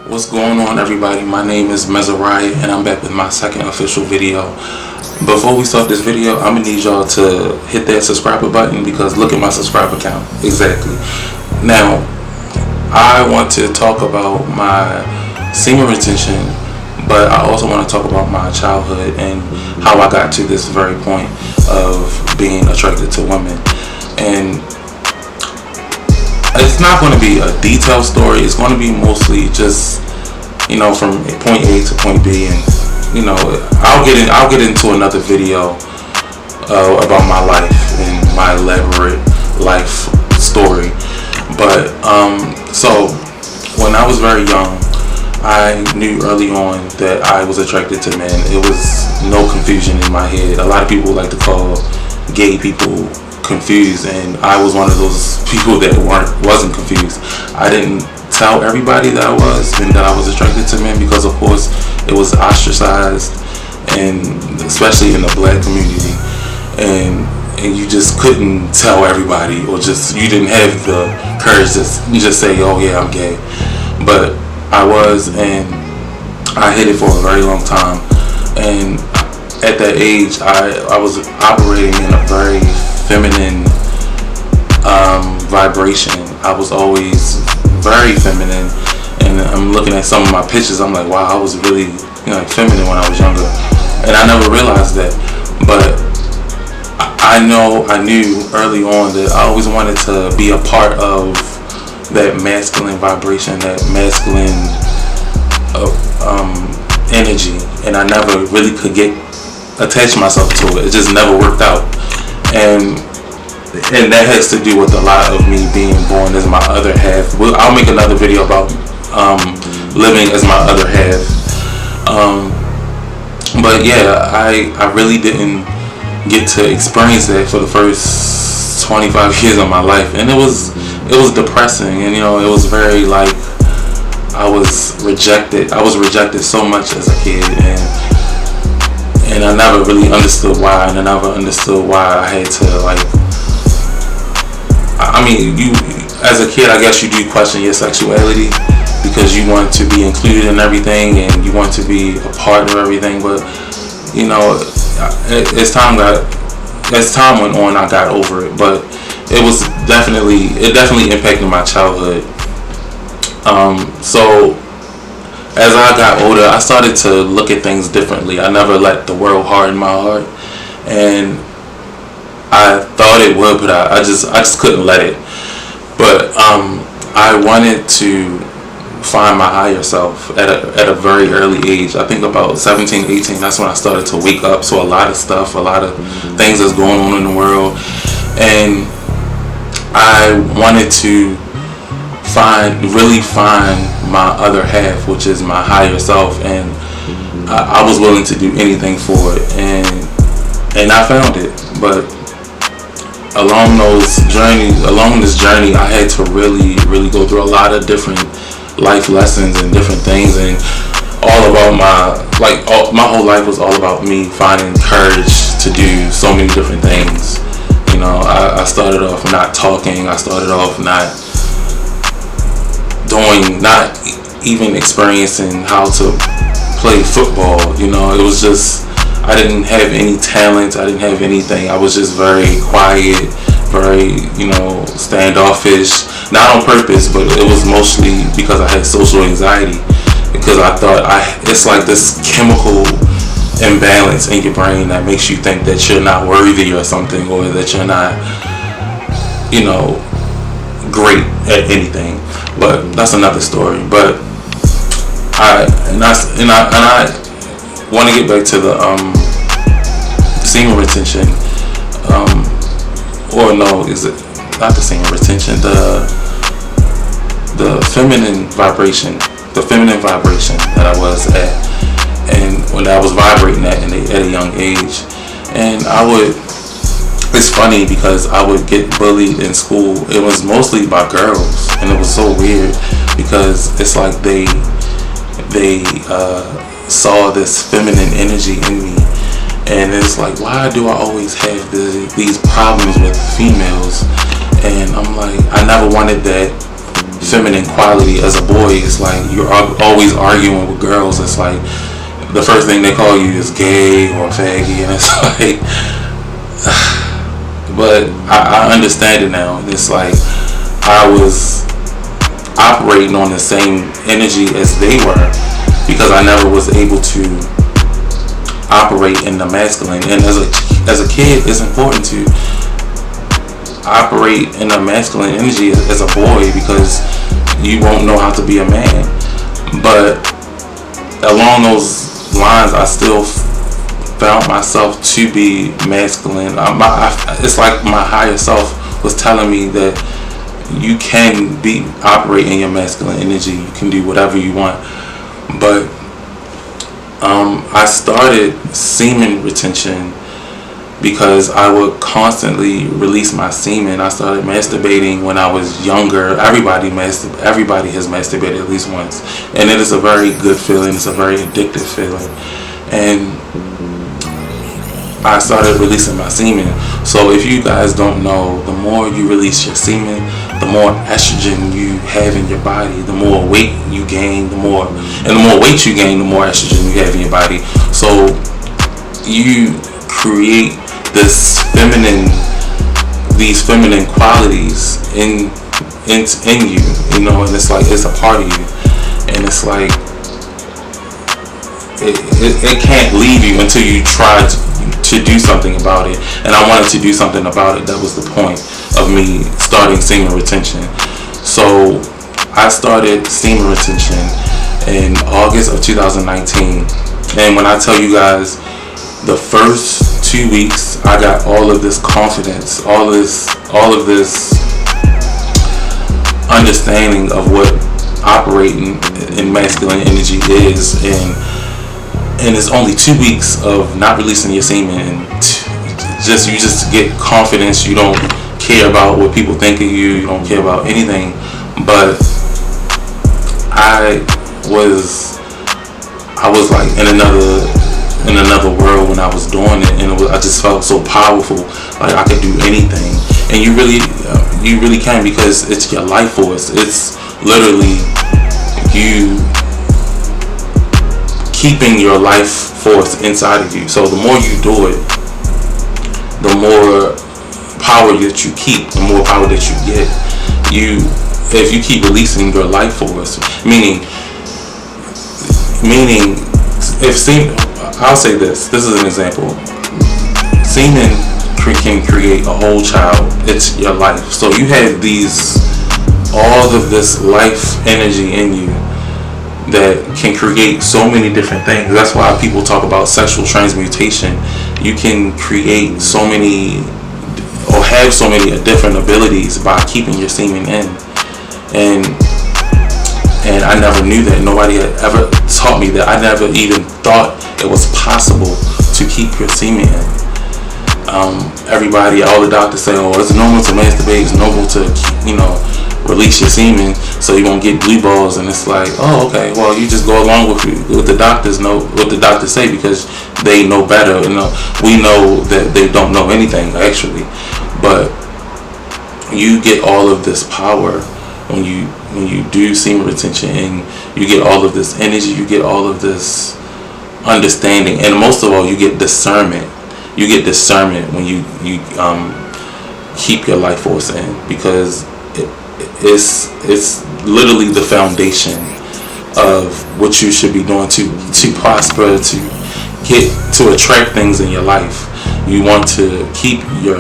What's going on, everybody? My name is Mezariah and I'm back with my second official video. Before we start this video, I'm gonna need y'all to hit that subscriber button because look at my subscriber count. Exactly. Now, I want to talk about my semen retention, but I also want to talk about my childhood and how I got to this very point of being attracted to women. And it's not going to be a detailed story. It's going to be mostly just, from point A to point B, and I'll get into another video about my life and my elaborate life story. But so when I was very young, I knew early on that I was attracted to men. It was no confusion in my head. A lot of people like to call gay people confused, and I was one of those people that wasn't confused. I didn't tell everybody that I was and that I was attracted to men because, of course, it was ostracized, and especially in the black community, and you just couldn't tell everybody, or you didn't have the courage to just say, oh yeah, I'm gay. But I was, and I hid it for a very long time. And at that age, I was operating in a very feminine vibration. I was always very feminine, and I'm looking at some of my pictures, I'm like, wow, I was really feminine when I was younger, and I never realized that. But I knew early on that I always wanted to be a part of that masculine vibration, that masculine energy, and I never really could attach myself to it. It just never worked out, and that has to do with a lot of me being born as my other half. I'll make another video about living as my other half. But yeah, I really didn't get to experience that for the first 25 years of my life, and it was depressing, and it was very I was rejected. I was rejected so much as a kid, and I never really understood why, and I never understood why I had to as a kid, I guess you do question your sexuality because you want to be included in everything and you want to be a part of everything. But as time went on, I got over it. But it definitely impacted my childhood. So as I got older, I started to look at things differently. I never let the world harden my heart, and I thought it would, but I just couldn't let it. But I wanted to find my higher self at a very early age. I think about 17, 18, that's when I started to wake up to a lot of stuff, a lot of things that's going on in the world. And I wanted to really find my other half, which is my higher self, and I was willing to do anything for it, and I found it. But along this journey, I had to really go through a lot of different life lessons and different things, and all about my whole life was all about me finding courage to do so many different things. I started off not talking. I started off not even experiencing how to play football. It was just, I didn't have any talent. I didn't have anything. I was just very quiet, very, standoffish. Not on purpose, but it was mostly because I had social anxiety. Because I thought it's like this chemical imbalance in your brain that makes you think that you're not worthy or something, or that you're not, great at anything. But that's another story. But I want to get back to the semen retention, or no, is it not the semen retention? The feminine vibration that I was at, and when I was vibrating at a young age, and it's funny because I would get bullied in school. It was mostly by girls, and it was so weird because it's like they saw this feminine energy in me, and it's like, why do I always have these problems with females? And I'm like, I never wanted that feminine quality as a boy. It's like you're always arguing with girls. It's like the first thing they call you is gay or faggy, and it's like, but I understand it now. It's like I was operating on the same energy as they were, because I never was able to operate in the masculine. And as a kid, it's important to operate in a masculine energy as a boy, because you won't know how to be a man. But along those lines, I still found myself to be masculine. It's like my higher self was telling me that you can operate in your masculine energy. You can do whatever you want. But I started semen retention because I would constantly release my semen. I started masturbating when I was younger. Everybody has masturbated at least once, and it is a very good feeling. It's a very addictive feeling, and I started releasing my semen. So if you guys don't know, the more you release your semen, the more estrogen you have in your body, the more weight you gain, the more weight you gain, the more estrogen you have in your body. So you create these feminine qualities in you, you know, and it's like it's a part of you, and it's like it can't leave you until you try to do something about it. And I wanted to do something about it. That was the point of me starting semen retention. So I started semen retention in August of 2019, and when I tell you guys, the first 2 weeks I got all of this confidence, all of this understanding of what operating in masculine energy is, and it's only 2 weeks of not releasing your semen, and you just get confidence. You don't care about what people think of you. You don't care about anything. But I was like in another world when I was doing it, and I just felt so powerful, like I could do anything. And you really can, because it's your life force. It's literally you keeping your life force inside of you. So the more you do it, the more power that you keep, the more power that you get. If you keep releasing your life force, meaning if semen, I'll say this is an example. Semen can create a whole child. It's your life. So you have all of this life energy in you that can create so many different things. That's why people talk about sexual transmutation. You can create so many, or have so many different abilities by keeping your semen in. And I never knew that. Nobody had ever taught me that. I never even thought it was possible to keep your semen in. All the doctors say, oh, it's normal to masturbate, it's normal to, release your semen so you won't get blue balls. And it's like, oh, okay, well, you just go along with what the doctors say, because they know better. We know that they don't know anything, actually. But you get all of this power when you do semen retention, and you get all of this energy, you get all of this understanding, and most of all, you get discernment. You get discernment when you keep your life force in, because it's literally the foundation of what you should be doing to prosper, to attract things in your life. You want to keep your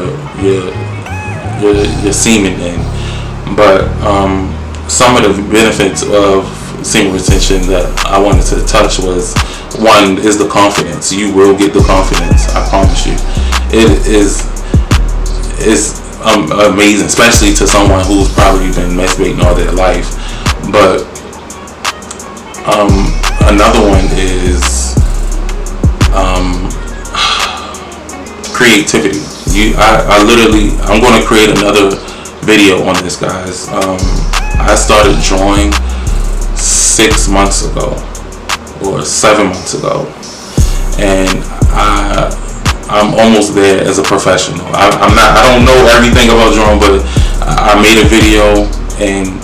semen in. But some of the benefits of semen retention that I wanted to touch was, one is the confidence. You will get the confidence, I promise you. It's amazing, especially to someone who's probably been masturbating all their life. But another one is creativity. I'm going to create another video on this, guys. I started drawing 6 months ago or 7 months ago, and I'm almost there as a professional. I don't know everything about drawing, but I made a video, and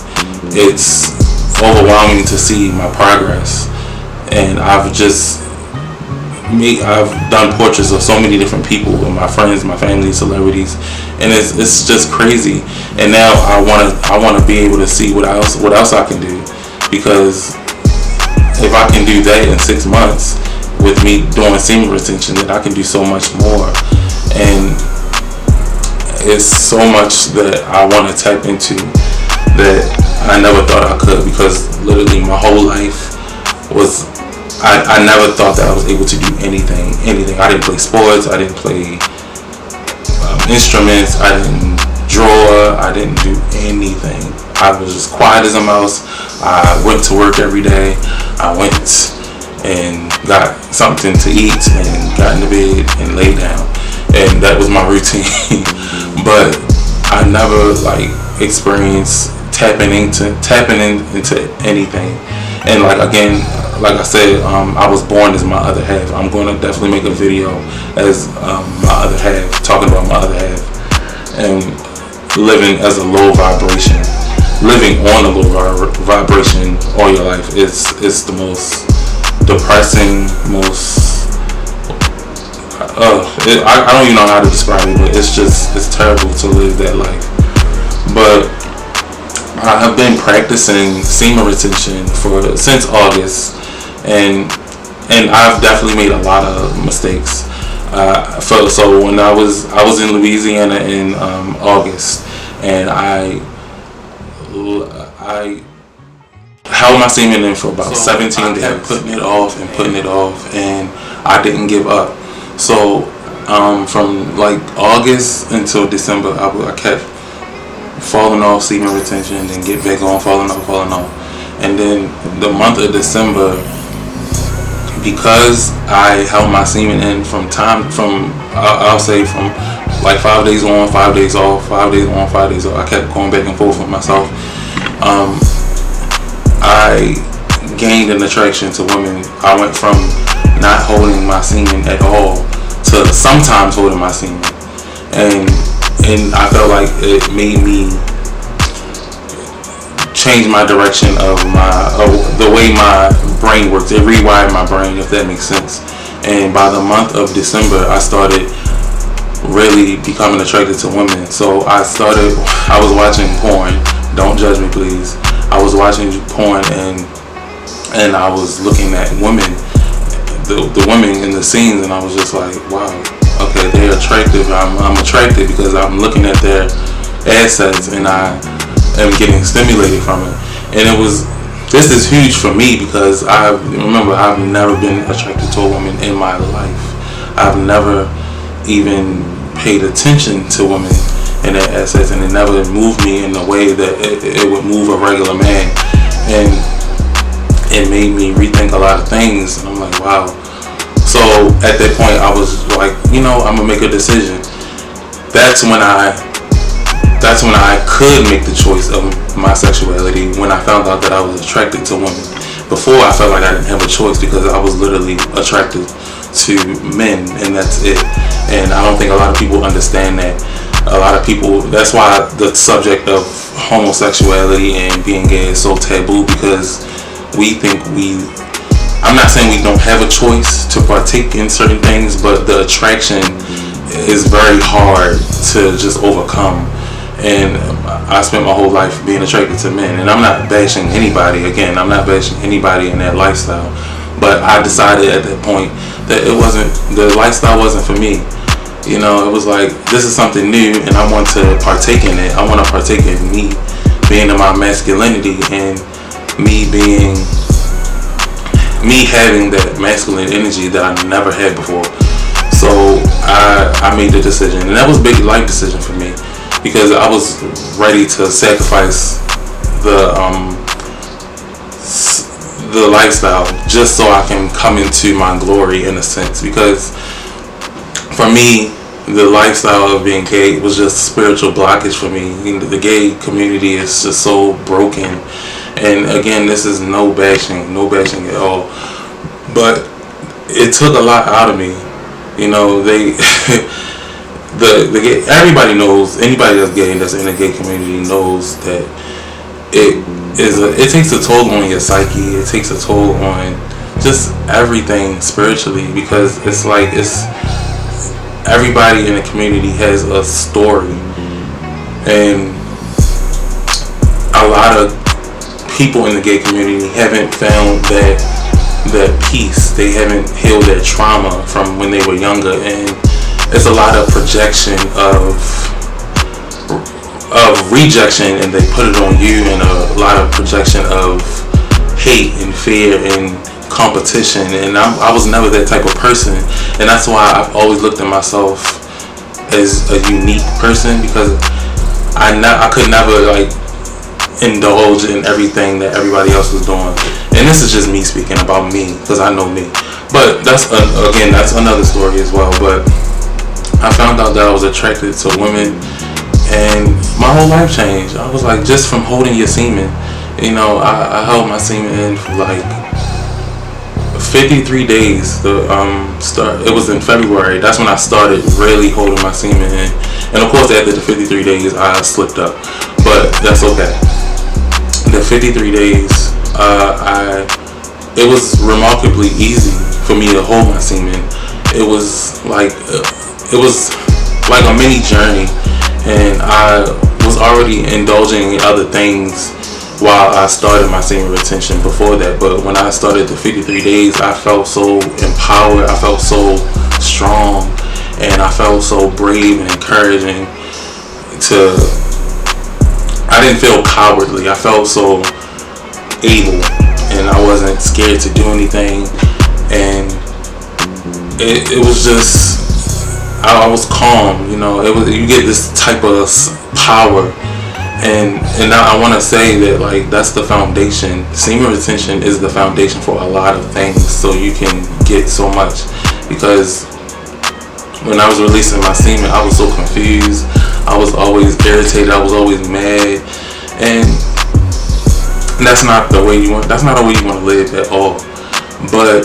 it's overwhelming to see my progress. And I've done portraits of so many different people, my friends, my family, celebrities, and it's just crazy. And now I wanna be able to see what else I can do, because if I can do that in 6 months with me doing semen retention, then I can do so much more. And it's so much that I want to tap into that I never thought I could, because literally my whole life was, I never thought that I was able to do anything. I didn't play sports, I didn't play instruments, I didn't draw, I didn't do anything. I was just quiet as a mouse. I went to work every day. I went and got something to eat and got into bed and laid down, and that was my routine. But I never experienced tapping into anything. And like I said, I was born as my other half. I'm going to definitely make a video as my other half, talking about my other half, and living as a low vibration. Living on a low vibration all your life is the most depressing, I don't even know how to describe it, but it's terrible to live that life. But I have been practicing semen retention since August, and I've definitely made a lot of mistakes. So when I was in Louisiana in August, and I held my semen in for about 17 days. I kept putting it off, and I didn't give up. So from August until December, I kept falling off semen retention, and then get back on, falling off. And then the month of December, because I held my semen in I'll say from 5 days on, 5 days off, 5 days on, 5 days off. I kept going back and forth with myself. I gained an attraction to women. I went from not holding my semen at all to sometimes holding my semen, and I felt like it made me change my direction of the way my brain works. It rewired my brain, if that makes sense. And by the month of December, I started really becoming attracted to women. So I was watching porn. Don't judge me, please. I was watching porn, and I was looking at women, the women in the scenes, and I was just like, wow, okay, they're attractive. I'm attracted because I'm looking at their assets, and I am getting stimulated from it. And this is huge for me, because I've never been attracted to a woman in my life. I've never even paid attention to women and their assets, and it never moved me in the way that it would move a regular man. And it made me rethink a lot of things, and I'm like, wow. So at that point, I was like, I'm gonna make a decision. That's when I could make the choice of my sexuality, when I found out that I was attracted to women. Before, I felt like I didn't have a choice, because I was literally attracted to men, and that's it. And I don't think a lot of people understand that. A lot of people, that's why the subject of homosexuality and being gay is so taboo, because I'm not saying we don't have a choice to partake in certain things, but the attraction is very hard to just overcome. And I spent my whole life being attracted to men, and I'm not bashing anybody. Again, I'm not bashing anybody in that lifestyle, but I decided at that point that the lifestyle wasn't for me. It was like, this is something new, and I want to partake in it. I want to partake in me being in my masculinity, and me having that masculine energy that I never had before. So I made the decision, and that was a big life decision for me, because I was ready to sacrifice the lifestyle just so I can come into my glory, in a sense. Because for me, the lifestyle of being gay was just spiritual blockage for me. The gay community is just so broken. And again, this is no bashing at all. But it took a lot out of me. Everybody knows, anybody that's gay and that's in the gay community knows that it takes a toll on your psyche. It takes a toll on just everything spiritually, because it's like it's everybody in the community has a story, and a lot of people in the gay community haven't found that peace. They haven't healed their trauma from when they were younger, and it's a lot of projection of rejection, and they put it on you, and a lot of projection of hate and fear and competition. And I was never that type of person, and that's why I've always looked at myself as a unique person, because I could never like indulge in everything that everybody else was doing. And this is just me speaking about me, because I know me. But that's again, that's another story as well. But I found out that I was attracted to women, and my whole life changed. I was like, just from holding your semen, you know, I held my semen in for like 53 days. It was in February. That's when I started really holding my semen in. And of course, after the 53 days, I slipped up, but that's okay. The 53 days, it was remarkably easy for me to hold my semen. It was like a mini journey, and I was already indulging in other things while I started my semen retention before that. But when I started the 53 days, I felt so empowered, I felt so strong, and I felt so brave and encouraging I didn't feel cowardly. I felt so able, and I wasn't scared to do anything, and it was just, I was calm, you know. You get this type of power, and I want to say that, like, that's the foundation. Semen retention is the foundation for a lot of things, so you can get so much. Because when I was releasing my semen, I was so confused. I was always irritated. I was always mad, and that's not the way you want. That's not the way you want to live at all. But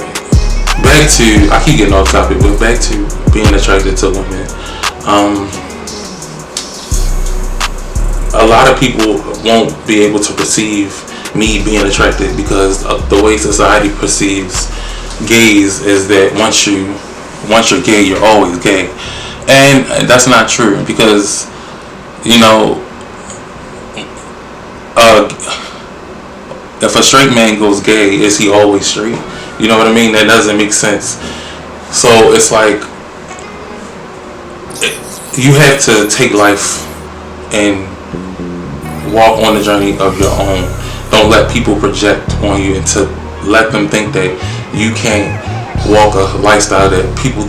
back to, I keep getting off topic, but back to being attracted to women. A lot of people won't be able to perceive me being attracted, because the way society perceives gays is that once you're gay, you're always gay. And that's not true, because, you know, if a straight man goes gay, is he always straight? You know what I mean? That doesn't make sense. So it's like, you have to take life and walk on the journey of your own. Don't let people project on you, and to let them think that you can't walk a lifestyle that people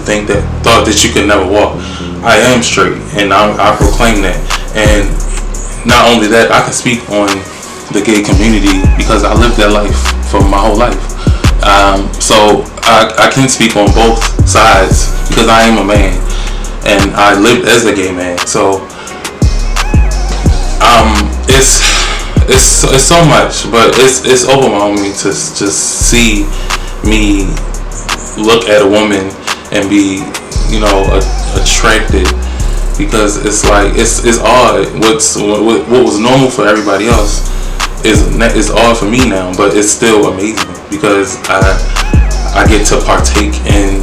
thought that you could never walk. I am straight, and I proclaim that. And not only that, I can speak on the gay community because I lived that life for my whole life. So I can speak on both sides, because I am a man and I lived as a gay man. So it's so much, but it's overwhelming to just see me look at a woman and be, you know, attracted, because it's like it's odd. What was normal for everybody else is odd for me now, but it's still amazing, because I get to partake in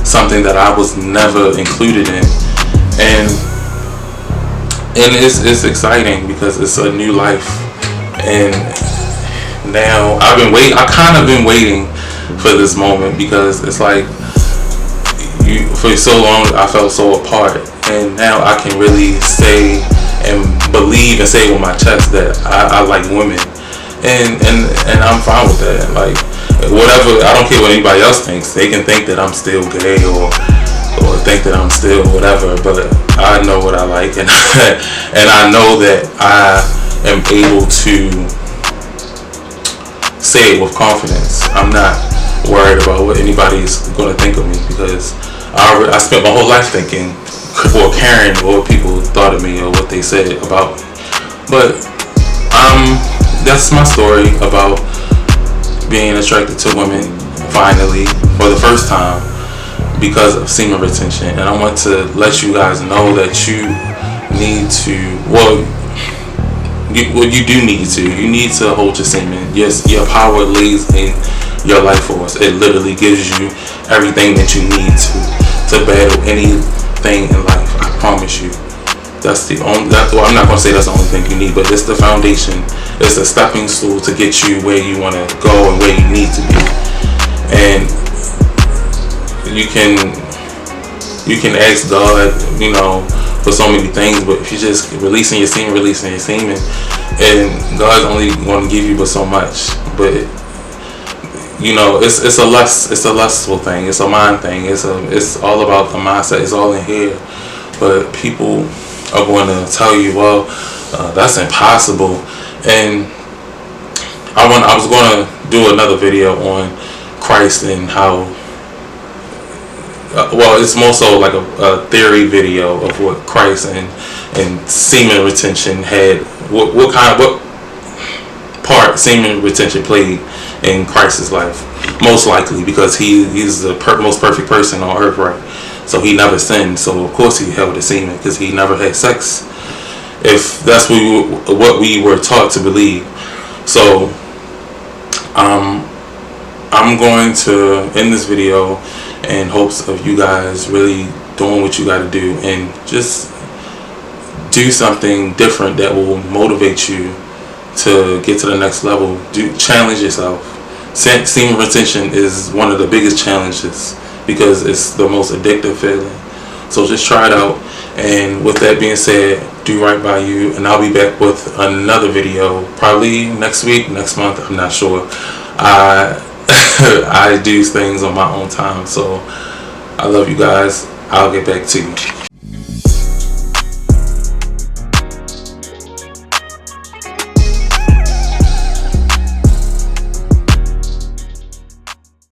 something that I was never included in, and it's exciting because it's a new life. And now I kind of been waiting for this moment, because it's like, for so long I felt so apart, and now I can really say and believe and say with my chest that I like women, and I'm fine with that. Like, whatever, I don't care what anybody else thinks. They can think that I'm still gay or think that I'm still whatever, but I know what I like, and and I know that I am able to say it with confidence. I'm not worried about what anybody's going to think of me, because I spent my whole life thinking or caring what people thought of me or what they said about me. But that's my story about being attracted to women finally for the first time because of semen retention. And I want to let you guys know that you need to, well, you do need to. You need to hold your semen. Yes, your power lays in your life force. It literally gives you everything that you need to battle anything in life. I promise you. That's the only. Well, I'm not gonna say that's the only thing you need, but it's the foundation. It's a stepping stool to get you where you want to go and where you need to be. And you can ask God, you know, for so many things, but if you just releasing your semen, and God's only going to give you but so much. But you know, it's a lustful thing. It's a mind thing. It's all about the mindset. It's all in here. But people are going to tell you, well, that's impossible. And I was going to do another video on Christ and how. Well, it's more so like a theory video of what Christ and semen retention had. What part semen retention played in Christ's life? Most likely because he's the most perfect person on earth, right? So he never sinned. So of course he held the semen because he never had sex. If that's what we were taught to believe. So I'm going to end this video in hopes of you guys really doing what you got to do and just do something different that will motivate you to get to the next level. Challenge yourself. Semen retention is one of the biggest challenges because it's the most addictive feeling. So just try it out. And with that being said, do right by you, and I'll be back with another video probably next week, next month. I'm not sure. I do things on my own time, so I love you guys. I'll get back to you.